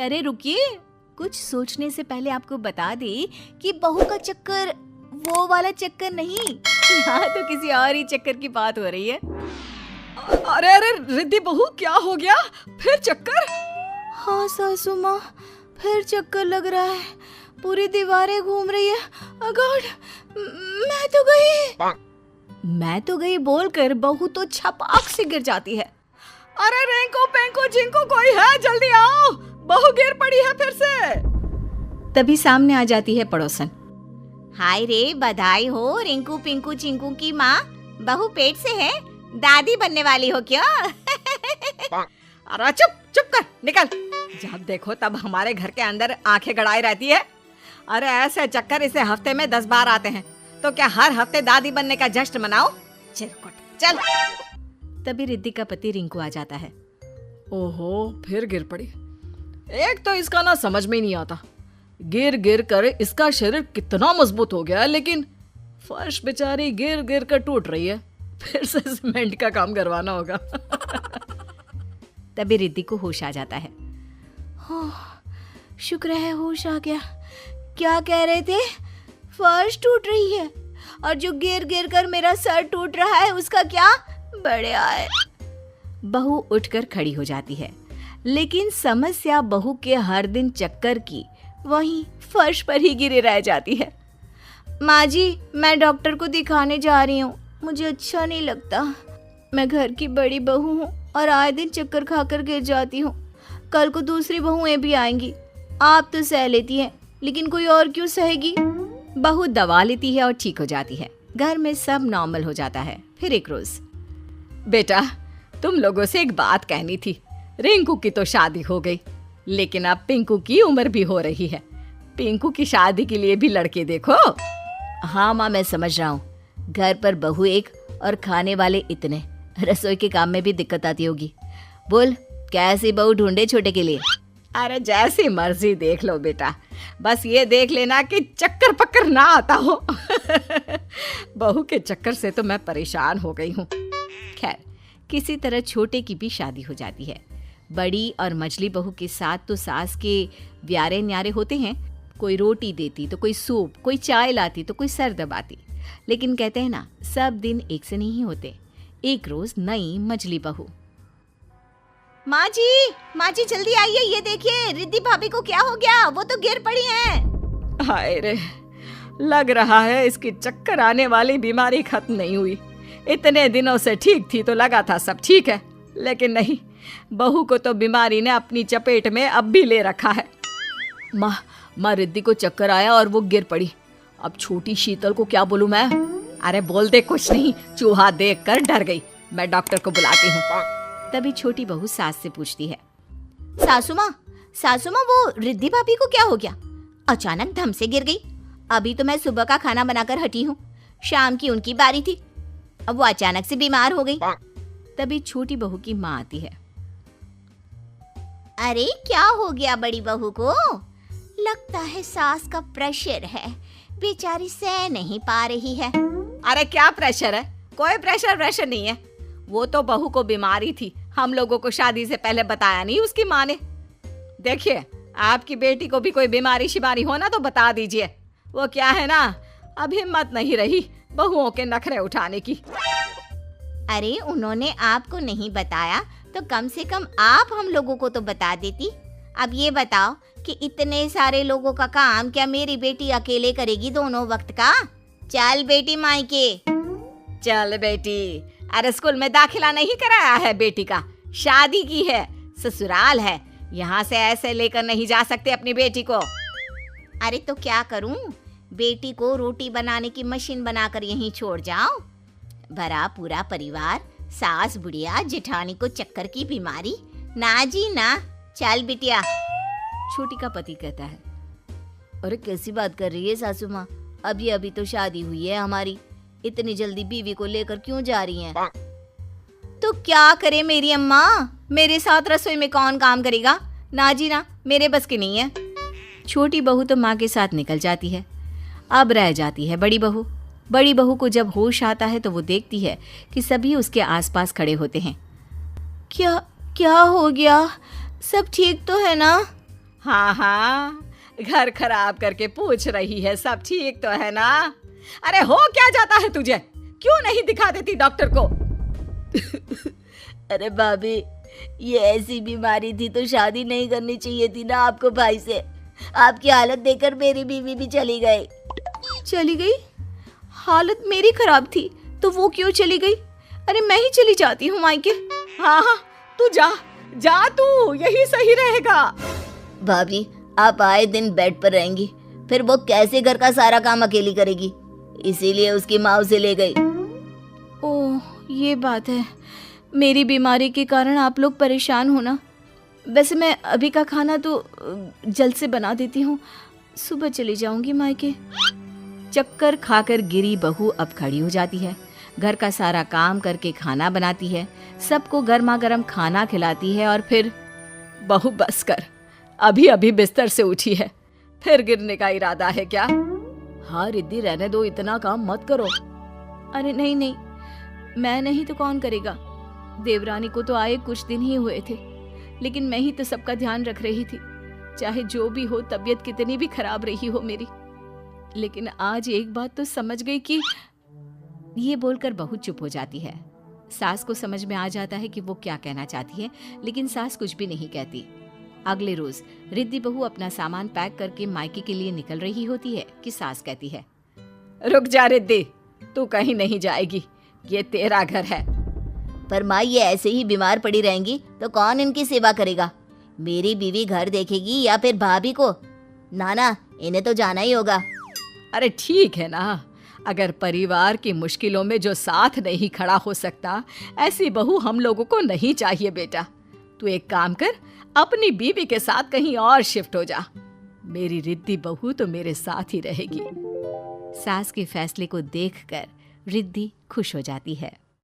अरे रुकिए, कुछ सोचने से पहले आपको बता दे कि बहू का चक्कर वो वाला चक्कर नहीं, यहाँ तो किसी और ही चक्कर की बात हो रही है। अरे अरे रिद्धि बहू, क्या हो गया? फिर चक्कर? हाँ सासू माँ, फिर चक्कर लग रहा है, पूरी दीवारें घूम रही है। गॉड, मैं तो गई बोलकर बहू तो छपाक से गिर जाती है। अरे रेंको पेंको जिंको कोई है, जल्दी आओ, बहू गिर पड़ी है फिर से। तभी सामने आ जाती है पड़ोसन। हाय रे, बधाई हो रिंकू पिंकू चिंकू की माँ, बहू पेट से है, दादी बनने वाली हो क्या? अरे चुप चुप कर, निकल। जब देखो तब हमारे घर के अंदर आंखें गड़ाई रहती है। अरे ऐसे चक्कर इसे हफ्ते में 10 बार आते हैं, तो क्या हर हफ्ते दादी बनने का जश्न मनाओ? चिरकुट चल। तभी रिद्धि का पति रिंकू आ जाता है। ओहो, फिर गिर पड़ी। एक तो इसका ना समझ में नहीं आता, गिर गिर कर इसका शरीर कितना मजबूत हो गया है, लेकिन फर्श बेचारी गिर गिर कर टूट रही है। फिर से सीमेंट का काम करवाना होगा। तभी रिद्धि को होश आ जाता है। शुक्र है होश आ गया। क्या कह रहे थे? फर्श टूट रही है और जो गिर गिर कर मेरा सर टूट रहा है उसका क्या? बढ़िया है। बहू उठकर खड़ी हो जाती है, लेकिन समस्या बहू के हर दिन चक्कर की वहीं फर्श पर ही गिरी रह जाती है। माँ जी, मैं डॉक्टर को दिखाने जा रही हूँ, मुझे अच्छा नहीं लगता। मैं घर की बड़ी बहू हूँ और आए दिन चक्कर खाकर गिर जाती हूँ। कल को दूसरी बहुएं भी आएंगी, आप तो सह लेती हैं, लेकिन कोई और क्यों सहेगी? बहू दवा लेती है और ठीक हो जाती है। घर में सब नॉर्मल हो जाता है। फिर एक रोज, बेटा तुम लोगों से एक बात कहनी थी। रिंकू की तो शादी हो गई, लेकिन अब पिंकू की उम्र भी हो रही है। पिंकू की शादी के लिए भी लड़के देखो। हाँ माँ, मैं समझ रहा हूँ, घर पर बहू एक और खाने वाले इतने, रसोई के काम में भी दिक्कत आती होगी। बोल, कैसी बहू ढूंढे छोटे के लिए? अरे जैसी मर्जी देख लो बेटा, बस ये देख लेना कि चक्कर पक्कर ना आता हो। बहू के चक्कर से तो मैं परेशान हो गई हूँ। खैर, किसी तरह छोटे की भी शादी हो जाती है। बड़ी और मझली बहू के साथ तो सास के व्यारे न्यारे होते हैं, कोई रोटी देती तो कोई सूप, कोई चाय लाती तो कोई सर दबाती। लेकिन कहते हैं ना, सब दिन एक से नहीं होते। एक रोज नई मझली बहू, माँ जी जल्दी आइए, ये देखिए रिद्धि भाभी को क्या हो गया, वो तो गिर पड़ी हैं। हाय रे, लग रहा है इसकी चक्कर आने वाली बीमारी खत्म नहीं हुई। इतने दिनों से ठीक थी तो लगा था सब ठीक है, लेकिन नहीं, बहू को तो बीमारी ने अपनी चपेट में अब भी ले रखा है। माँ रिद्धि को चक्कर आया और वो गिर पड़ी। अब छोटी शीतल को क्या बोलूं मैं? अरे बोल दे कुछ नहीं, चूहा देख कर डर गई, मैं डॉक्टर को बुलाती हूँ। तभी छोटी बहू सास से पूछती है, सासू माँ वो रिद्धि भाभी को क्या हो गया? अचानक धम से गिर गई। अभी तो मैं सुबह का खाना बनाकर हटी हूँ, शाम की उनकी बारी थी, अब वो अचानक से बीमार हो गई। तभी छोटी बहू की माँ आती है। अरे क्या हो गया बड़ी बहू को? लगता है सास का प्रेशर है, बेचारी सह नहीं पा रही है। अरे क्या प्रेशर है? कोई प्रेशर नहीं है। वो तो बहू को बीमारी थी, हम लोगों को शादी से पहले बताया नहीं उसकी माँ ने। देखिए, आपकी बेटी को भी कोई बीमारी शिमारी हो ना तो बता दीजिए। वो क्या है ना, अब हिम्मत नहीं रही बहुओं के नखरे उठाने की। अरे उन्होंने आपको नहीं बताया तो कम से कम आप हम लोगों को तो बता देती। अब ये बताओ कि इतने सारे लोगों का काम क्या मेरी बेटी अकेले करेगी दोनों वक्त का? चल बेटी मायके। चल बेटी, अरे स्कूल में दाखिला नहीं कराया है बेटी का, शादी की है, ससुराल है, यहाँ से ऐसे लेकर नहीं जा सकते अपनी बेटी को। अरे तो क्या करूं, बेटी को रोटी बनाने की मशीन बनाकर यहीं छोड़ जाऊं? भरा पूरा परिवार, सास बुढ़िया जेठानी को चक्कर की बीमारी, ना जी ना। चल बिटिया। छोटी का पति कहता है, अरे कैसी बात कर रही है सासू माँ, अभी तो शादी हुई है हमारी, इतनी जल्दी बीवी को लेकर क्यों जा रही हैं? तो क्या करे मेरी अम्मा, मेरे साथ रसोई में कौन काम करेगा? ना जी ना, मेरे बस की नहीं है। छोटी बहू तो माँ के साथ निकल जाती है। अब रह जाती है बड़ी बहू। बड़ी बहू को जब होश आता है तो वो देखती है कि सभी उसके आसपास खड़े होते हैं। क्या हो गया? सब ठीक तो है ना? हाँ हाँ, घर खराब करके पूछ रही है सब ठीक तो है ना? अरे हो क्या जाता है तुझे? क्यों नहीं दिखा देती डॉक्टर को? अरे भाभी, ये ऐसी बीमारी थी तो शादी नहीं करनी चाहिए थी ना आपको भाई से। आपकी हालत देखकर मेरी बीवी भी चली गई। चली गई? हालत मेरी खराब थी तो वो क्यों चली गई? अरे मैं ही चली जाती हूँ मायके। हाँ हाँ, तू जा जा, तू यही सही रहेगा। भाभी, आप आए दिन बेड पर रहेंगी, फिर वो कैसे घर का सारा काम अकेली करेगी? इसीलिए उसकी माँ उसे ले गई। ओह, ये बात है। मेरी बीमारी के कारण आप लोग परेशान हो ना। वैसे मैं अभी का खाना तो जल्द से बना देती हूँ, सुबह चली जाऊंगी मायके। चक्कर खाकर गिरी बहू अब खड़ी हो जाती है, घर का सारा काम करके खाना बनाती है, सबको गर्मा गर्म खाना खिलाती है और फिर बहू बस कर, अभी अभी बिस्तर से उठी है, फिर गिरने का इरादा है क्या? हाँ रिद्धि, रहने दो, इतना काम मत करो। अरे नहीं नहीं, मैं नहीं तो कौन करेगा। देवरानी को तो आए कुछ दिन ही हुए थे, लेकिन मैं ही तो सबका ध्यान रख रही थी, चाहे जो भी हो, तबीयत कितनी भी खराब रही हो मेरी। लेकिन आज एक बात तो समझ गई कि ये बोलकर बहू चुप हो जाती है। सास को समझ में आ जाता है कि वो क्या कहना चाहती है, लेकिन सास कुछ भी नहीं कहती। अगले रोज रिद्धि बहू अपना सामान पैक करके मायके के लिए निकल रही होती है कि सास कहती है, रुक जा रिद्धि, तू कहीं नहीं जाएगी, ये तेरा घर है। पर माँ, ये ऐसे ही बीमार पड़ी रहेंगी तो कौन इनकी सेवा करेगा? मेरी बीवी घर देखेगी या फिर भाभी को? ना, इन्हें तो जाना ही होगा। अरे ठीक है ना, अगर परिवार की मुश्किलों में जो साथ नहीं खड़ा हो सकता, ऐसी बहू हम लोगों को नहीं चाहिए बेटा। तू एक काम कर, अपनी बीवी के साथ कहीं और शिफ्ट हो जा। मेरी रिद्धि बहू तो मेरे साथ ही रहेगी। सास के फैसले को देखकर रिद्धि खुश हो जाती है।